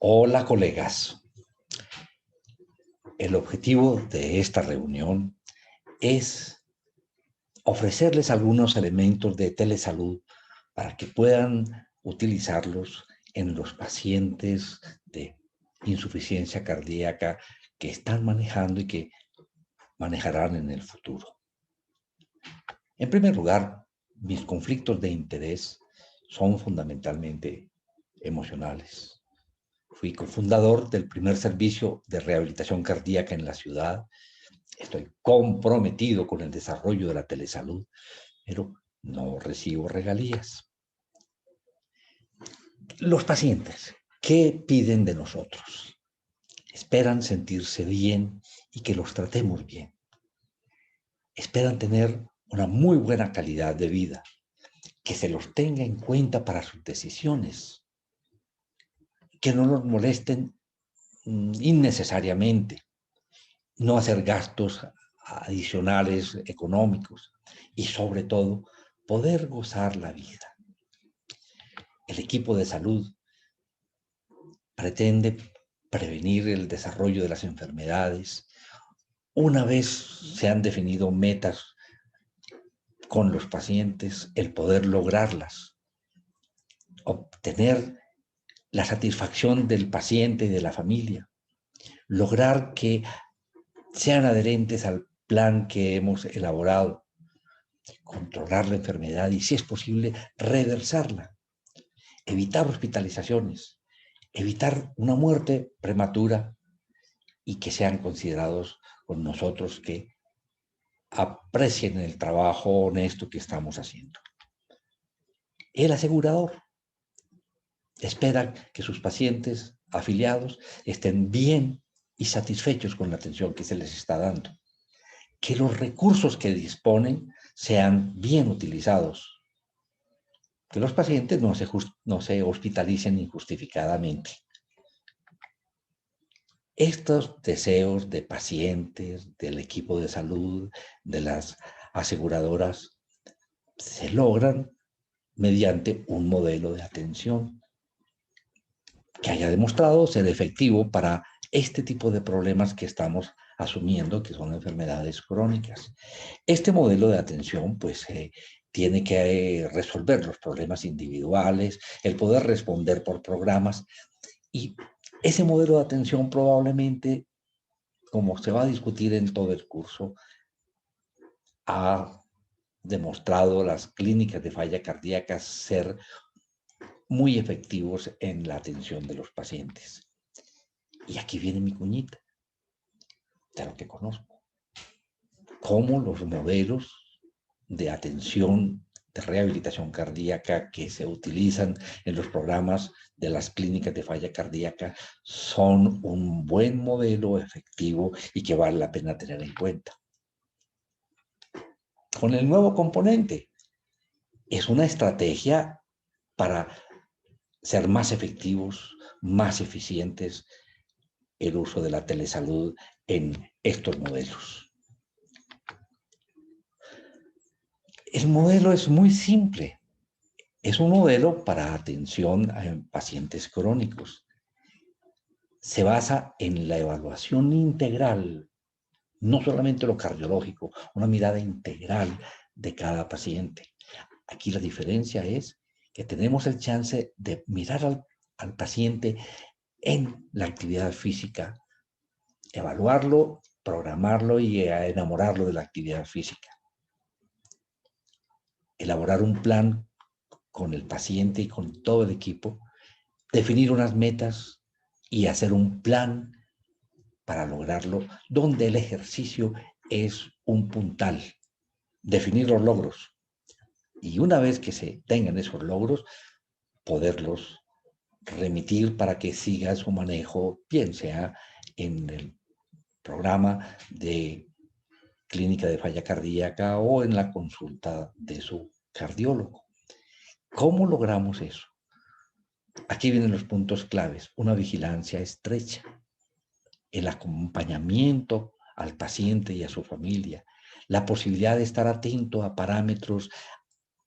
Hola, colegas. El objetivo de esta reunión es ofrecerles algunos elementos de telesalud para que puedan utilizarlos en los pacientes de insuficiencia cardíaca que están manejando y que manejarán en el futuro. En primer lugar, mis conflictos de interés son fundamentalmente emocionales. Fui cofundador del primer servicio de rehabilitación cardíaca en la ciudad. Estoy comprometido con el desarrollo de la telesalud, pero no recibo regalías. Los pacientes, ¿qué piden de nosotros? Esperan sentirse bien y que los tratemos bien. Esperan tener una muy buena calidad de vida, que se los tenga en cuenta para sus decisiones, que no los molesten innecesariamente, no hacer gastos adicionales económicos y sobre todo poder gozar la vida. El equipo de salud pretende prevenir el desarrollo de las enfermedades. Una vez se han definido metas con los pacientes, el poder lograrlas, obtener la satisfacción del paciente y de la familia, lograr que sean adherentes al plan que hemos elaborado, controlar la enfermedad y, si es posible, reversarla, evitar hospitalizaciones, evitar una muerte prematura y que sean considerados con nosotros, que aprecien el trabajo honesto que estamos haciendo. El asegurador espera que sus pacientes afiliados estén bien y satisfechos con la atención que se les está dando, que los recursos que disponen sean bien utilizados, que los pacientes no se hospitalicen injustificadamente. Estos deseos de pacientes, del equipo de salud, de las aseguradoras, se logran mediante un modelo de atención que haya demostrado ser efectivo para este tipo de problemas que estamos asumiendo que son enfermedades crónicas. Este modelo de atención, pues, tiene que resolver los problemas individuales, el poder responder por programas, y ese modelo de atención probablemente, como se va a discutir en todo el curso, ha demostrado las clínicas de falla cardíaca ser muy efectivos en la atención de los pacientes. Y aquí viene mi cuñita, de lo que conozco. Cómo los modelos de atención de rehabilitación cardíaca que se utilizan en los programas de las clínicas de falla cardíaca son un buen modelo efectivo y que vale la pena tener en cuenta. Con el nuevo componente, es una estrategia para ser más efectivos, más eficientes, el uso de la telesalud en estos modelos. El modelo es muy simple. Es un modelo para atención a pacientes crónicos. Se basa en la evaluación integral, no solamente lo cardiológico, una mirada integral de cada paciente. Aquí la diferencia es que tenemos el chance de mirar al paciente en la actividad física, evaluarlo, programarlo y enamorarlo de la actividad física. Elaborar un plan con el paciente y con todo el equipo, definir unas metas y hacer un plan para lograrlo, donde el ejercicio es un puntal. Definir los logros. Y una vez que se tengan esos logros, poderlos remitir para que siga su manejo, bien sea en el programa de clínica de falla cardíaca o en la consulta de su cardiólogo. ¿Cómo logramos eso? Aquí vienen los puntos claves: una vigilancia estrecha, el acompañamiento al paciente y a su familia, la posibilidad de estar atento a parámetros,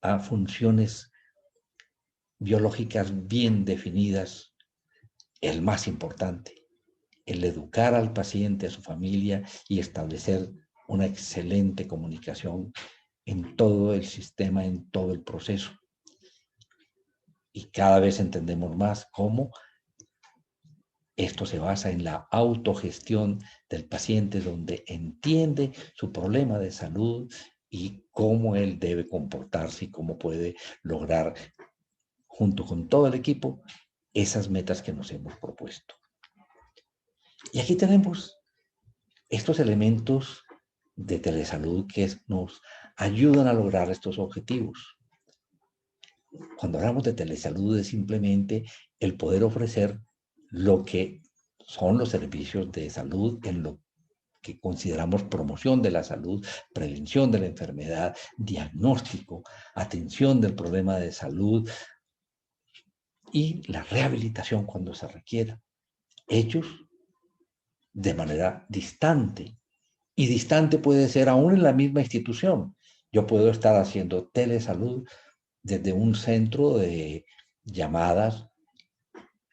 a funciones biológicas bien definidas, el más importante, el educar al paciente, a su familia y establecer una excelente comunicación en todo el sistema, en todo el proceso. Y cada vez entendemos más cómo esto se basa en la autogestión del paciente, donde entiende su problema de salud y cómo él debe comportarse y cómo puede lograr, junto con todo el equipo, esas metas que nos hemos propuesto. Y aquí tenemos estos elementos de telesalud que nos ayudan a lograr estos objetivos. Cuando hablamos de telesalud es simplemente el poder ofrecer lo que son los servicios de salud en lo que consideramos promoción de la salud, prevención de la enfermedad, diagnóstico, atención del problema de salud y la rehabilitación cuando se requiera. Hechos de manera distante. Y distante puede ser aún en la misma institución. Yo puedo estar haciendo telesalud desde un centro de llamadas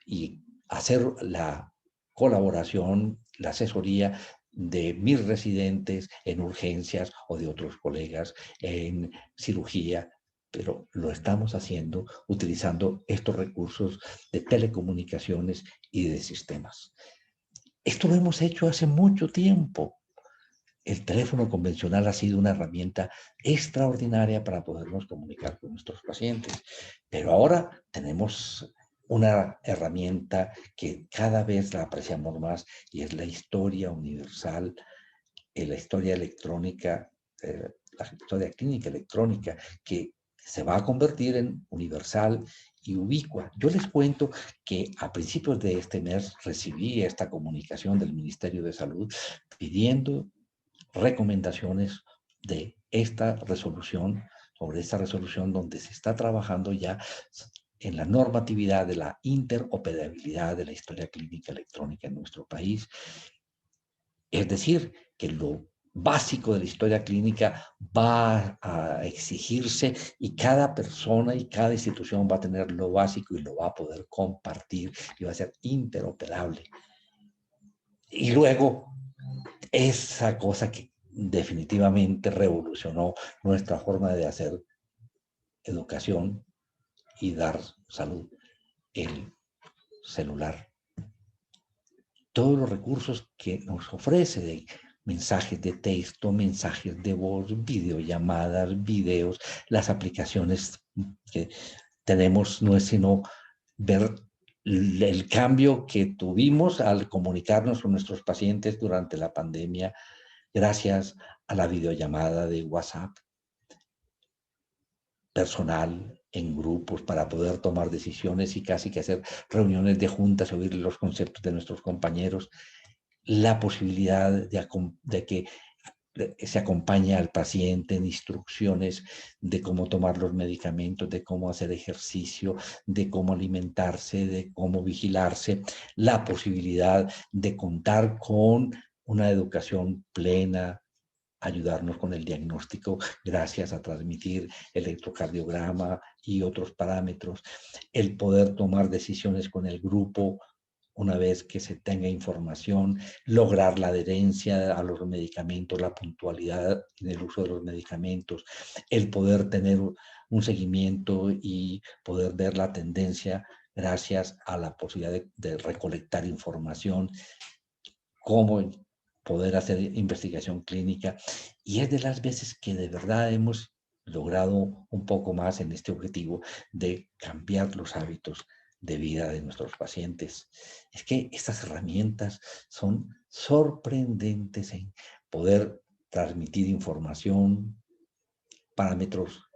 y hacer la colaboración, la asesoría de mis residentes en urgencias o de otros colegas en cirugía, pero lo estamos haciendo utilizando estos recursos de telecomunicaciones y de sistemas. Esto lo hemos hecho hace mucho tiempo. El teléfono convencional ha sido una herramienta extraordinaria para podernos comunicar con nuestros pacientes, pero ahora tenemos una herramienta que cada vez la apreciamos más y es la historia universal, la historia electrónica, la historia clínica electrónica, que se va a convertir en universal y ubicua. Yo les cuento que a principios de este mes recibí esta comunicación del Ministerio de Salud pidiendo recomendaciones de esta resolución, sobre esta resolución donde se está trabajando ya en la normatividad de la interoperabilidad de la historia clínica electrónica en nuestro país. Es decir, que lo básico de la historia clínica va a exigirse y cada persona y cada institución va a tener lo básico y lo va a poder compartir y va a ser interoperable. Y luego, esa cosa que definitivamente revolucionó nuestra forma de hacer educación y dar salud, el celular. Todos los recursos que nos ofrece de mensajes de texto, mensajes de voz, videollamadas, videos, las aplicaciones que tenemos no es sino ver el cambio que tuvimos al comunicarnos con nuestros pacientes durante la pandemia gracias a la videollamada de WhatsApp personal en grupos para poder tomar decisiones y casi que hacer reuniones de juntas, oír los conceptos de nuestros compañeros, la posibilidad de que se acompañe al paciente en instrucciones de cómo tomar los medicamentos, de cómo hacer ejercicio, de cómo alimentarse, de cómo vigilarse, la posibilidad de contar con una educación plena, ayudarnos con el diagnóstico gracias a transmitir electrocardiograma y otros parámetros, el poder tomar decisiones con el grupo una vez que se tenga información, lograr la adherencia a los medicamentos, la puntualidad en el uso de los medicamentos, el poder tener un seguimiento y poder ver la tendencia gracias a la posibilidad de recolectar información, cómo poder hacer investigación clínica. Y es de las veces que de verdad hemos logrado un poco más en este objetivo de cambiar los hábitos de vida de nuestros pacientes. Es que estas herramientas son sorprendentes en poder transmitir información, parámetros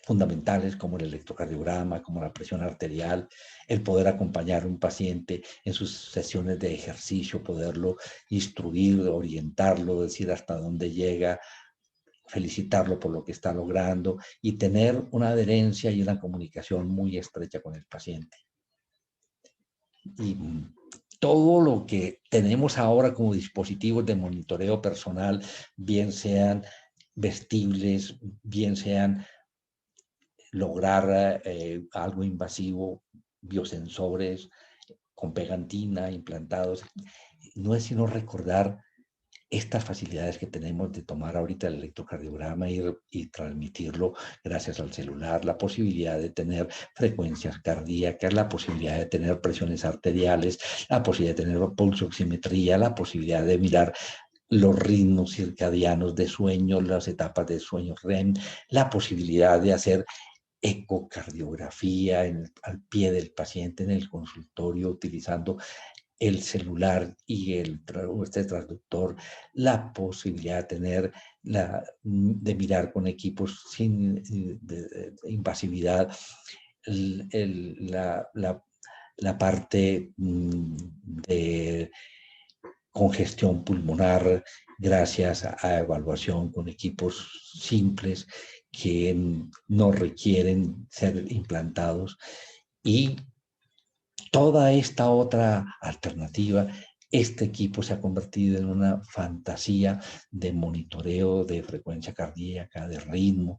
fundamentales como el electrocardiograma, como la presión arterial, el poder acompañar a un paciente en sus sesiones de ejercicio, poderlo instruir, orientarlo, decir hasta dónde llega, felicitarlo por lo que está logrando y tener una adherencia y una comunicación muy estrecha con el paciente. Y todo lo que tenemos ahora como dispositivos de monitoreo personal, bien sean vestibles, bien sean lograr algo invasivo, biosensores con pegantina implantados. No es sino recordar estas facilidades que tenemos de tomar ahorita el electrocardiograma y transmitirlo gracias al celular, la posibilidad de tener frecuencias cardíacas, la posibilidad de tener presiones arteriales, la posibilidad de tener pulsoximetría, la posibilidad de mirar los ritmos circadianos de sueño, las etapas de sueño REM, la posibilidad de hacer ecocardiografía al pie del paciente en el consultorio utilizando el celular y este traductor, la posibilidad de tener, de mirar con equipos sin invasividad, la parte de congestión pulmonar gracias a evaluación con equipos simples que no requieren ser implantados, y toda esta otra alternativa. Este equipo se ha convertido en una fantasía de monitoreo de frecuencia cardíaca, de ritmo,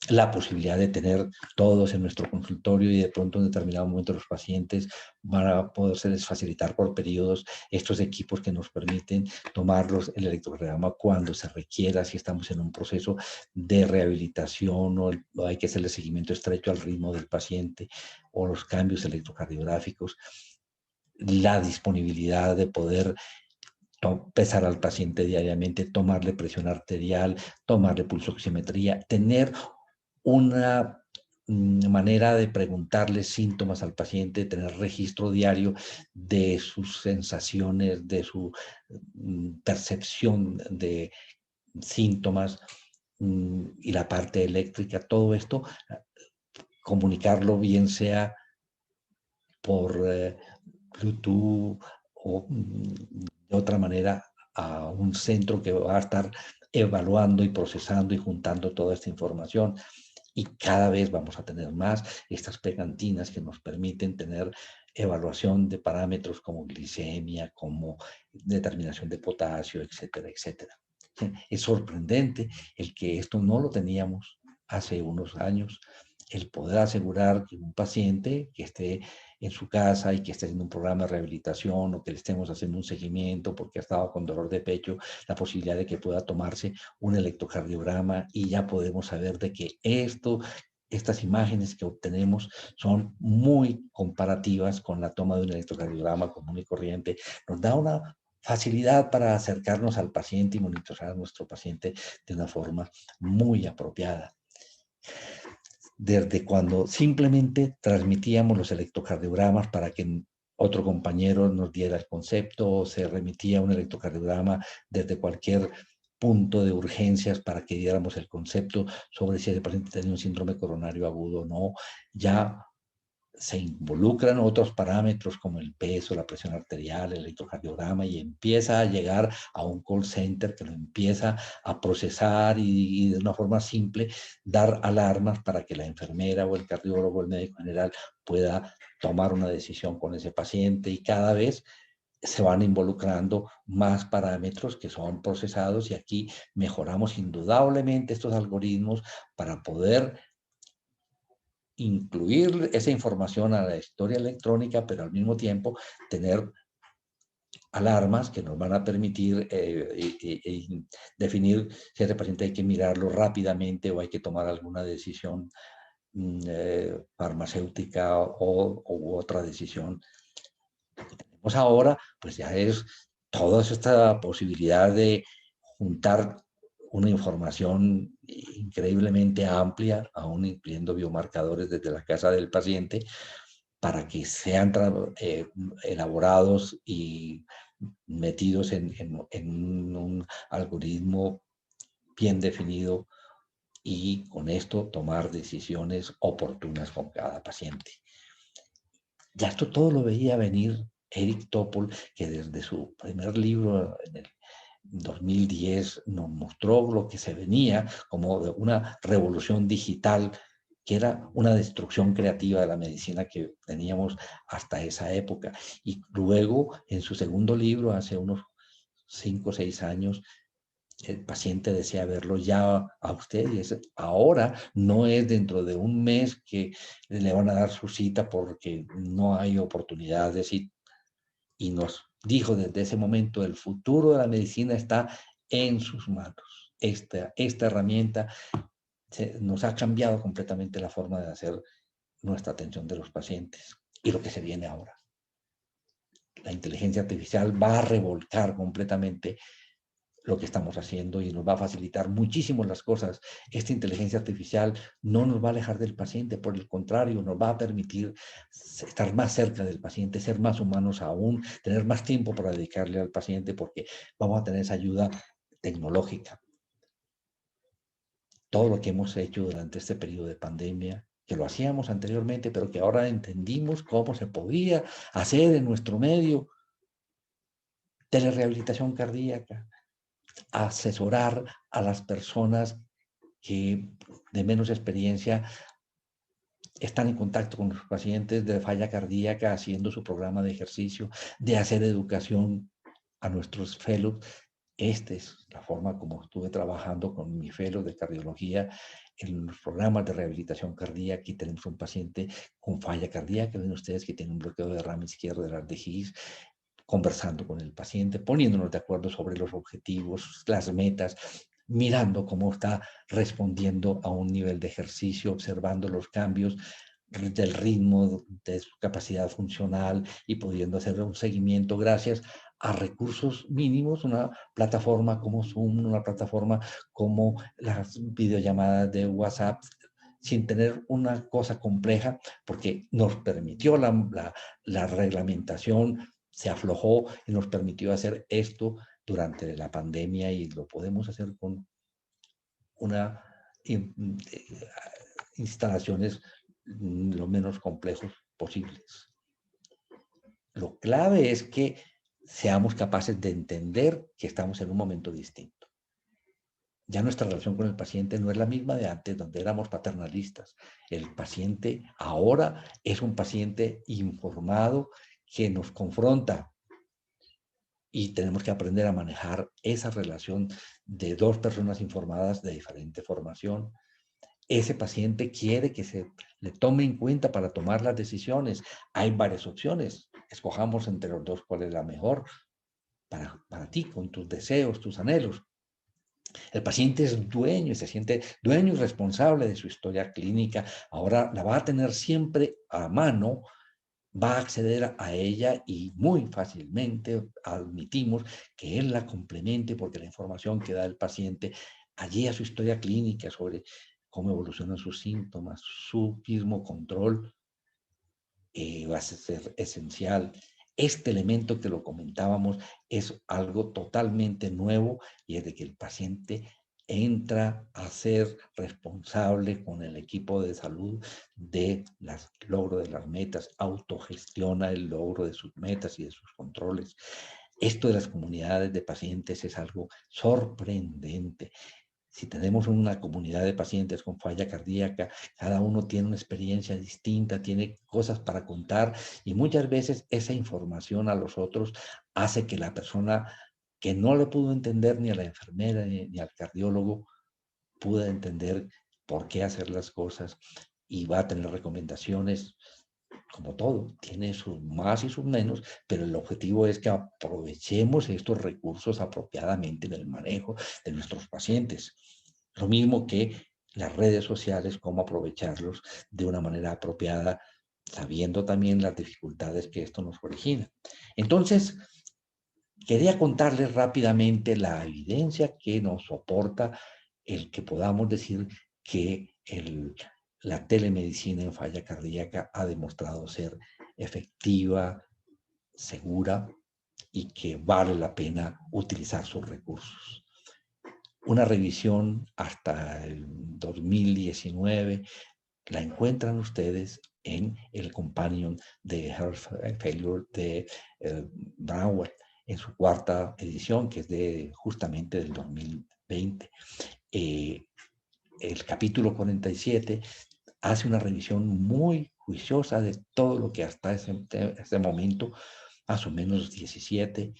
la posibilidad de tener todos en nuestro consultorio, y de pronto en determinado momento los pacientes van a poderse facilitar por periodos estos equipos que nos permiten tomarlos el electrocardiograma cuando se requiera, si estamos en un proceso de rehabilitación o hay que hacerle seguimiento estrecho al ritmo del paciente o los cambios electrocardiográficos. La disponibilidad de poder pesar al paciente diariamente, tomarle presión arterial, tomarle pulsoximetría, tener una manera de preguntarle síntomas al paciente, tener registro diario de sus sensaciones, de su percepción de síntomas, y la parte eléctrica, todo esto, comunicarlo bien sea por Bluetooth o de otra manera a un centro que va a estar evaluando y procesando y juntando toda esta información. Y cada vez vamos a tener más estas pegantinas que nos permiten tener evaluación de parámetros como glicemia, como determinación de potasio, etcétera, etcétera. Es sorprendente el que esto no lo teníamos hace unos años, el poder asegurar que un paciente que esté en su casa y que esté haciendo un programa de rehabilitación o que le estemos haciendo un seguimiento porque ha estado con dolor de pecho, la posibilidad de que pueda tomarse un electrocardiograma y ya podemos saber de que estas imágenes que obtenemos son muy comparativas con la toma de un electrocardiograma común y corriente. Nos da una facilidad para acercarnos al paciente y monitorear a nuestro paciente de una forma muy apropiada. Desde cuando simplemente transmitíamos los electrocardiogramas para que otro compañero nos diera el concepto, o se remitía un electrocardiograma desde cualquier punto de urgencias para que diéramos el concepto sobre si el paciente tenía un síndrome coronario agudo o no. Ya se involucran otros parámetros como el peso, la presión arterial, el electrocardiograma, y empieza a llegar a un call center que lo empieza a procesar y de una forma simple dar alarmas para que la enfermera o el cardiólogo o el médico general pueda tomar una decisión con ese paciente, y cada vez se van involucrando más parámetros que son procesados, y aquí mejoramos indudablemente estos algoritmos para poder incluir esa información a la historia electrónica, pero al mismo tiempo tener alarmas que nos van a permitir definir si ese paciente hay que mirarlo rápidamente o hay que tomar alguna decisión farmacéutica u otra decisión. Lo que tenemos ahora, pues ya es toda esta posibilidad de juntar una información increíblemente amplia, aún incluyendo biomarcadores desde la casa del paciente, para que sean elaborados y metidos en un algoritmo bien definido, y con esto tomar decisiones oportunas con cada paciente. Ya esto todo lo veía venir Eric Topol, que desde su primer libro en el 2010 nos mostró lo que se venía como una revolución digital, que era una destrucción creativa de la medicina que teníamos hasta esa época. Y luego, en su segundo libro, hace unos 5 o 6 años, el paciente desea verlo ya a usted y es ahora, no es dentro de un mes que le van a dar su cita porque no hay oportunidades y nos dijo desde ese momento, el futuro de la medicina está en sus manos. Esta herramienta nos ha cambiado completamente la forma de hacer nuestra atención de los pacientes y lo que se viene ahora. La inteligencia artificial va a revolcar completamente lo que estamos haciendo y nos va a facilitar muchísimo las cosas. Esta inteligencia artificial no nos va a alejar del paciente, por el contrario, nos va a permitir estar más cerca del paciente, ser más humanos aún, tener más tiempo para dedicarle al paciente porque vamos a tener esa ayuda tecnológica. Todo lo que hemos hecho durante este periodo de pandemia, que lo hacíamos anteriormente, pero que ahora entendimos cómo se podía hacer en nuestro medio, telerehabilitación cardíaca, asesorar a las personas que de menos experiencia están en contacto con los pacientes de falla cardíaca, haciendo su programa de ejercicio, de hacer educación a nuestros fellows. Esta es la forma como estuve trabajando con mi fellow de cardiología en los programas de rehabilitación cardíaca. Aquí tenemos un paciente con falla cardíaca, ven ustedes que tiene un bloqueo de rama izquierda de las de His, conversando con el paciente, poniéndonos de acuerdo sobre los objetivos, las metas, mirando cómo está respondiendo a un nivel de ejercicio, observando los cambios del ritmo, de su capacidad funcional y pudiendo hacer un seguimiento gracias a recursos mínimos, una plataforma como Zoom, una plataforma como las videollamadas de WhatsApp, sin tener una cosa compleja, porque nos permitió la reglamentación, se aflojó y nos permitió hacer esto durante la pandemia y lo podemos hacer con una instalaciones lo menos complejos posibles. Lo clave es que seamos capaces de entender que estamos en un momento distinto. Ya nuestra relación con el paciente no es la misma de antes, donde éramos paternalistas. El paciente ahora es un paciente informado que nos confronta y tenemos que aprender a manejar esa relación de dos personas informadas de diferente formación. Ese paciente quiere que se le tome en cuenta para tomar las decisiones. Hay varias opciones. Escojamos entre los dos cuál es la mejor para ti, con tus deseos, tus anhelos. El paciente es dueño y se siente dueño y responsable de su historia clínica. Ahora la va a tener siempre a mano, va a acceder a ella y muy fácilmente admitimos que él la complemente porque la información que da el paciente allí a su historia clínica sobre cómo evolucionan sus síntomas, su mismo control, va a ser esencial. Este elemento que lo comentábamos es algo totalmente nuevo y es de que el paciente entra a ser responsable con el equipo de salud de logro de las metas, autogestiona el logro de sus metas y de sus controles. Esto de las comunidades de pacientes es algo sorprendente. Si tenemos una comunidad de pacientes con falla cardíaca, cada uno tiene una experiencia distinta, tiene cosas para contar y muchas veces esa información a los otros hace que la persona que no le pudo entender ni a la enfermera ni al cardiólogo pueda entender por qué hacer las cosas y va a tener recomendaciones. Como todo, tiene sus más y sus menos, pero el objetivo es que aprovechemos estos recursos apropiadamente en el manejo de nuestros pacientes. Lo mismo que las redes sociales, cómo aprovecharlos de una manera apropiada, sabiendo también las dificultades que esto nos origina. Entonces, quería contarles rápidamente la evidencia que nos soporta el que podamos decir que la telemedicina en falla cardíaca ha demostrado ser efectiva, segura y que vale la pena utilizar sus recursos. Una revisión hasta el 2019 la encuentran ustedes en el Companion de Heart Failure de Brownwell, en su cuarta edición, que es justamente del 2020. El capítulo 47 hace una revisión muy juiciosa de todo lo que hasta ese momento, más o menos 17,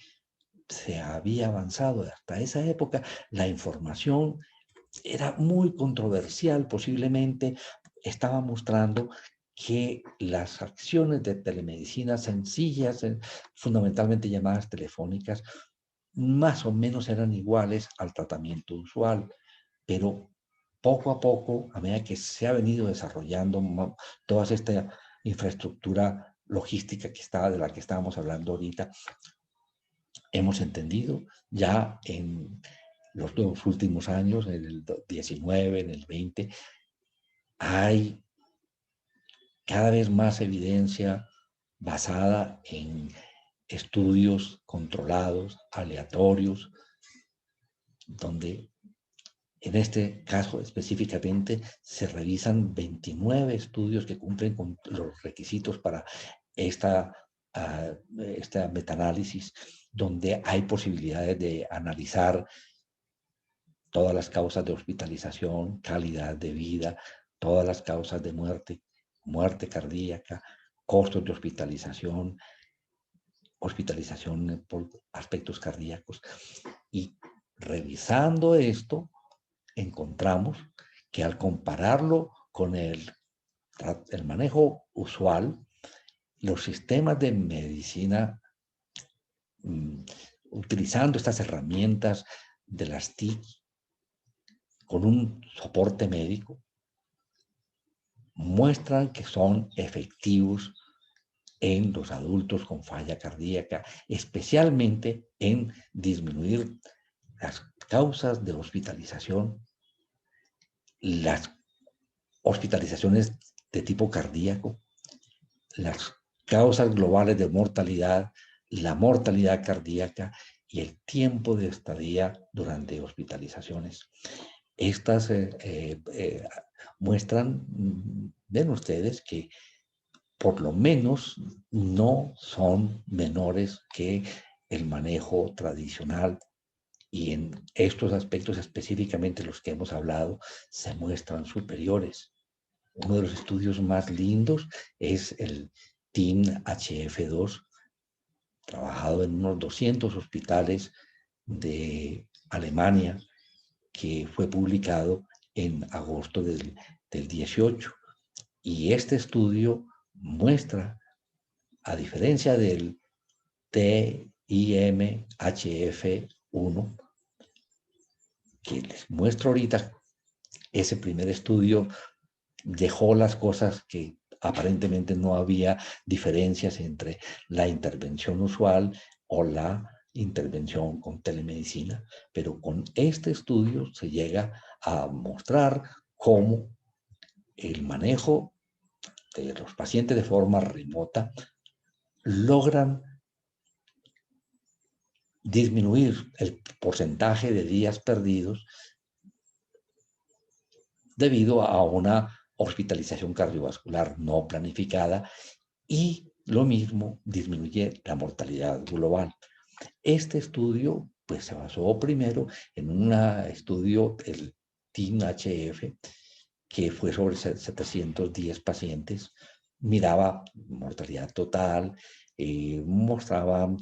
se había avanzado. Hasta esa época la información era muy controversial, posiblemente estaba mostrando que las acciones de telemedicina sencillas, fundamentalmente llamadas telefónicas, más o menos eran iguales al tratamiento usual, pero poco a poco, a medida que se ha venido desarrollando toda esta infraestructura logística de la que estábamos hablando ahorita, hemos entendido ya en los dos últimos años, en el 19, en el 20, hay cada vez más evidencia basada en estudios controlados, aleatorios, donde en este caso específicamente se revisan 29 estudios que cumplen con los requisitos para esta metaanálisis, donde hay posibilidades de analizar todas las causas de hospitalización, calidad de vida, todas las causas de muerte, muerte cardíaca, costos de hospitalización, hospitalización por aspectos cardíacos. Y revisando esto, encontramos que al compararlo con el manejo usual, los sistemas de medicina, utilizando estas herramientas de las TIC, con un soporte médico, muestran que son efectivos en los adultos con falla cardíaca, especialmente en disminuir las causas de hospitalización, las hospitalizaciones de tipo cardíaco, las causas globales de mortalidad, la mortalidad cardíaca y el tiempo de estadía durante hospitalizaciones. Estas muestran, ven ustedes, que por lo menos no son menores que el manejo tradicional, y en estos aspectos específicamente los que hemos hablado se muestran superiores. Uno de los estudios más lindos es el TIN-HF2, trabajado en unos 200 hospitales de Alemania, que fue publicado en agosto del 18. Y este estudio muestra, a diferencia del TIM-HF1, que les muestro ahorita, ese primer estudio dejó las cosas que aparentemente no había diferencias entre la intervención usual o la intervención con telemedicina, pero con este estudio se llega a mostrar cómo el manejo de los pacientes de forma remota logran disminuir el porcentaje de días perdidos debido a una hospitalización cardiovascular no planificada, y lo mismo disminuye la mortalidad global. Este estudio pues se basó primero en un estudio, el TIN-HF, que fue sobre 710 pacientes, miraba mortalidad total, mostraba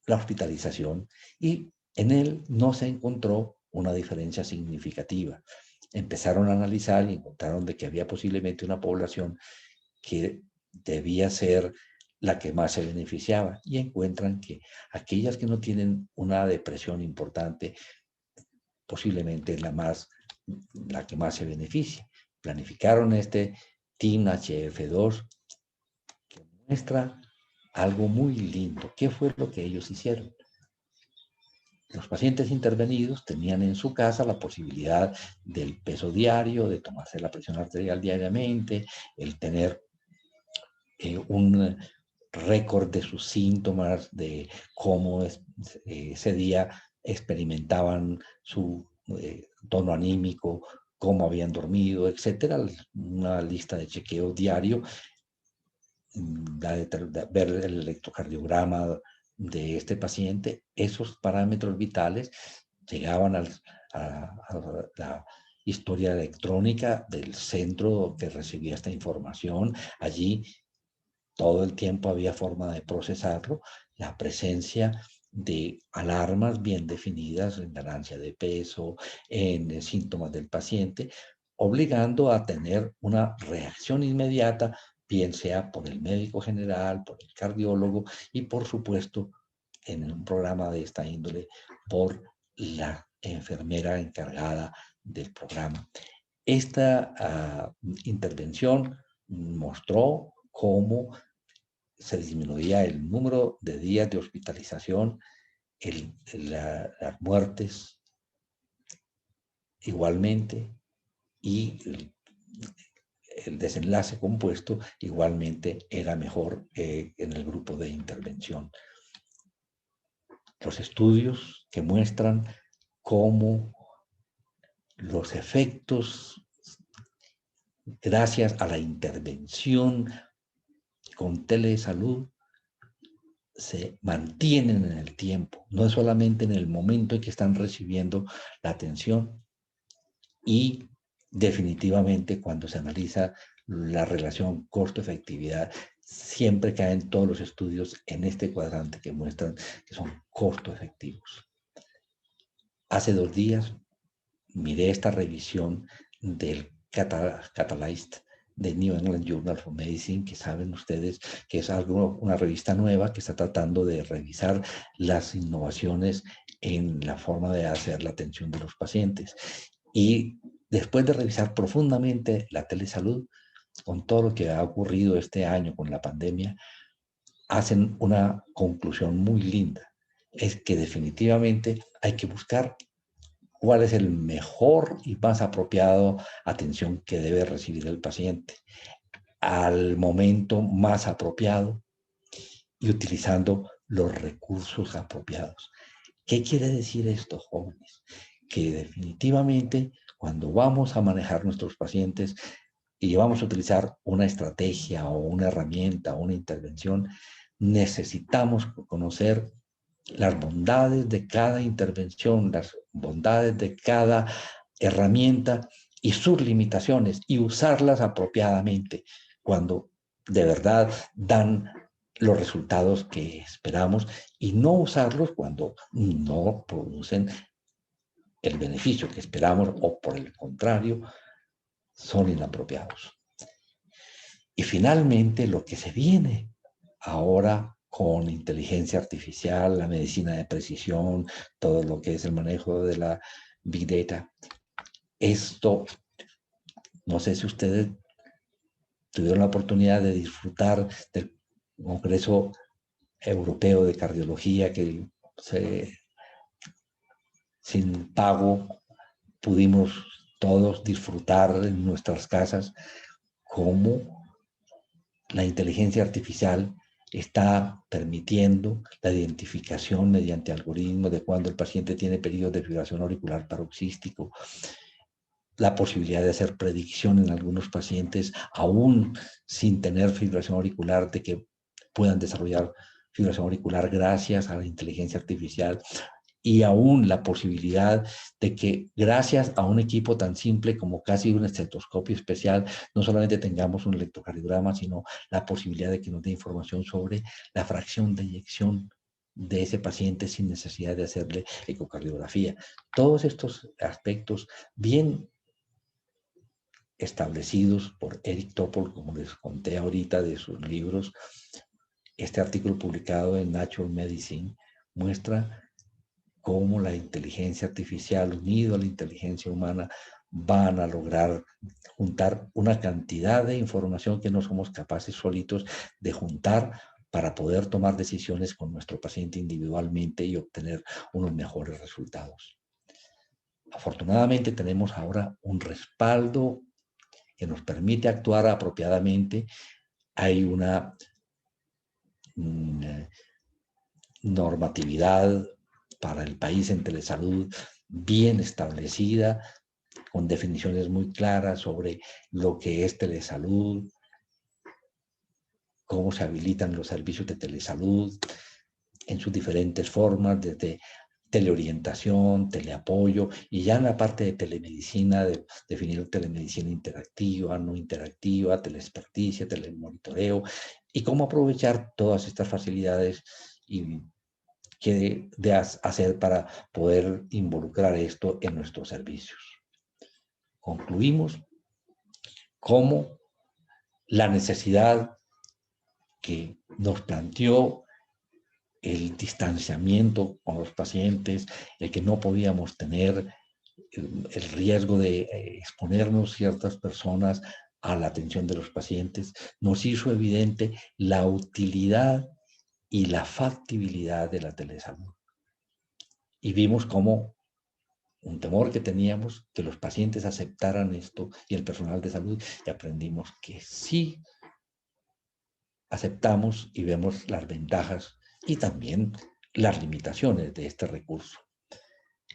la hospitalización, y en él no se encontró una diferencia significativa. Empezaron a analizar y encontraron de que había posiblemente una población que debía ser la que más se beneficiaba, y encuentran que aquellas que no tienen una depresión importante, posiblemente es la que más se beneficia. Planificaron este TIM-HF2, que muestra algo muy lindo. ¿Qué fue lo que ellos hicieron? Los pacientes intervenidos tenían en su casa la posibilidad del peso diario, de tomarse la presión arterial diariamente, el tener un récord de sus síntomas, de cómo ese día experimentaban su tono anímico, cómo habían dormido, etcétera. Una lista de chequeo diario, ver el electrocardiograma de este paciente. Esos parámetros vitales llegaban a la historia electrónica del centro que recibía esta información. Allí todo el tiempo había forma de procesarlo, la presencia de alarmas bien definidas en ganancia de peso, en síntomas del paciente, obligando a tener una reacción inmediata, bien sea por el médico general, por el cardiólogo y por supuesto en un programa de esta índole por la enfermera encargada del programa. Esta intervención mostró cómo se disminuía el número de días de hospitalización, las muertes igualmente, y el desenlace compuesto igualmente era mejor en el grupo de intervención. Los estudios que muestran cómo los efectos, gracias a la intervención con telesalud, se mantienen en el tiempo, no es solamente en el momento en que están recibiendo la atención. Y definitivamente cuando se analiza la relación costo-efectividad, siempre caen todos los estudios en este cuadrante que muestran que son costo-efectivos. Hace 2 días miré esta revisión del Catalyst de New England Journal of Medicine, que saben ustedes que es una revista nueva que está tratando de revisar las innovaciones en la forma de hacer la atención de los pacientes. Y después de revisar profundamente la telesalud, con todo lo que ha ocurrido este año con la pandemia, hacen una conclusión muy linda. Es que definitivamente hay que buscar cuál es el mejor y más apropiado atención que debe recibir el paciente al momento más apropiado y utilizando los recursos apropiados. ¿Qué quiere decir esto, jóvenes? Que definitivamente cuando vamos a manejar nuestros pacientes y vamos a utilizar una estrategia o una herramienta o una intervención, necesitamos conocer las bondades de cada intervención, las bondades de cada herramienta y sus limitaciones, y usarlas apropiadamente cuando de verdad dan los resultados que esperamos, y no usarlos cuando no producen el beneficio que esperamos o por el contrario son inapropiados. Y finalmente lo que se viene ahora con inteligencia artificial, la medicina de precisión, todo lo que es el manejo de la Big Data. Esto, no sé si ustedes tuvieron la oportunidad de disfrutar del Congreso Europeo de Cardiología que sin pago pudimos todos disfrutar en nuestras casas cómo la inteligencia artificial está permitiendo la identificación mediante algoritmos de cuando el paciente tiene periodos de fibrilación auricular paroxístico, la posibilidad de hacer predicción en algunos pacientes, aún sin tener fibrilación auricular, de que puedan desarrollar fibrilación auricular gracias a la inteligencia artificial, y aún la posibilidad de que gracias a un equipo tan simple como casi un estetoscopio especial, no solamente tengamos un electrocardiograma, sino la posibilidad de que nos dé información sobre la fracción de eyección de ese paciente sin necesidad de hacerle ecocardiografía. Todos estos aspectos bien establecidos por Eric Topol, como les conté ahorita de sus libros. Este artículo publicado en Nature Medicine muestra cómo la inteligencia artificial unido a la inteligencia humana van a lograr juntar una cantidad de información que no somos capaces solitos de juntar para poder tomar decisiones con nuestro paciente individualmente y obtener unos mejores resultados. Afortunadamente tenemos ahora un respaldo que nos permite actuar apropiadamente. Hay una normatividad para el país en telesalud bien establecida, con definiciones muy claras sobre lo que es telesalud, cómo se habilitan los servicios de telesalud en sus diferentes formas, desde teleorientación, teleapoyo, y ya en la parte de telemedicina, de definir telemedicina interactiva, no interactiva, teleexperticia, telemonitoreo, y cómo aprovechar todas estas facilidades y qué hacer para poder involucrar esto en nuestros servicios. Concluimos cómo la necesidad que nos planteó el distanciamiento con los pacientes, el que no podíamos tener el riesgo de exponernos ciertas personas a la atención de los pacientes, nos hizo evidente la utilidad y la factibilidad de la telesalud. Y vimos cómo un temor que teníamos, que los pacientes aceptaran esto y el personal de salud, y aprendimos que sí aceptamos y vemos las ventajas y también las limitaciones de este recurso.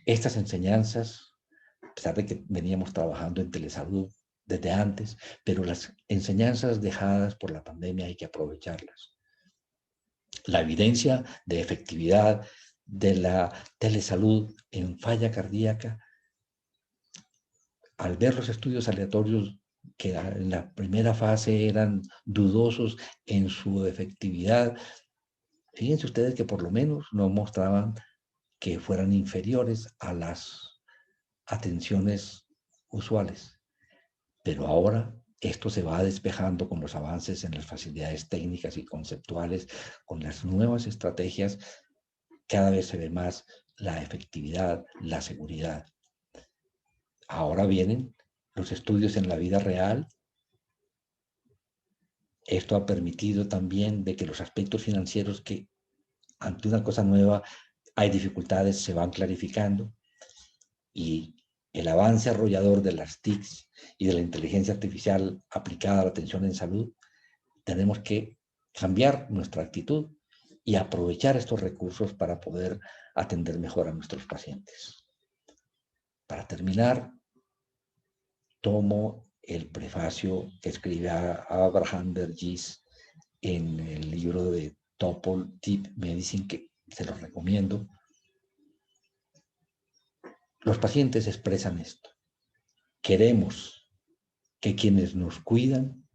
Estas enseñanzas, a pesar de que veníamos trabajando en telesalud desde antes, pero las enseñanzas dejadas por la pandemia hay que aprovecharlas. La evidencia de efectividad de la telesalud en falla cardíaca, al ver los estudios aleatorios que en la primera fase eran dudosos en su efectividad, fíjense ustedes que por lo menos no mostraban que fueran inferiores a las atenciones usuales. Pero ahora esto se va despejando con los avances en las facilidades técnicas y conceptuales, con las nuevas estrategias, cada vez se ve más la efectividad, la seguridad. Ahora vienen los estudios en la vida real. Esto ha permitido también de que los aspectos financieros que ante una cosa nueva hay dificultades se van clarificando, y el avance arrollador de las TICs y de la inteligencia artificial aplicada a la atención en salud, tenemos que cambiar nuestra actitud y aprovechar estos recursos para poder atender mejor a nuestros pacientes. Para terminar, tomo el prefacio que escribe Abraham Verghese en el libro de Topol Deep Medicine, que se los recomiendo. Los pacientes expresan esto: queremos que quienes nos cuidan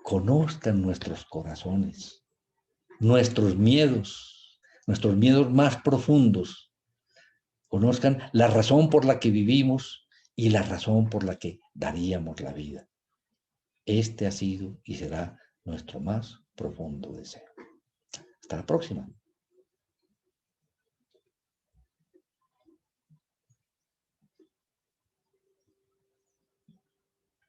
conozcan nuestros corazones, nuestros miedos más profundos, conozcan la razón por la que vivimos y la razón por la que daríamos la vida. Este ha sido y será nuestro más profundo deseo. Hasta la próxima.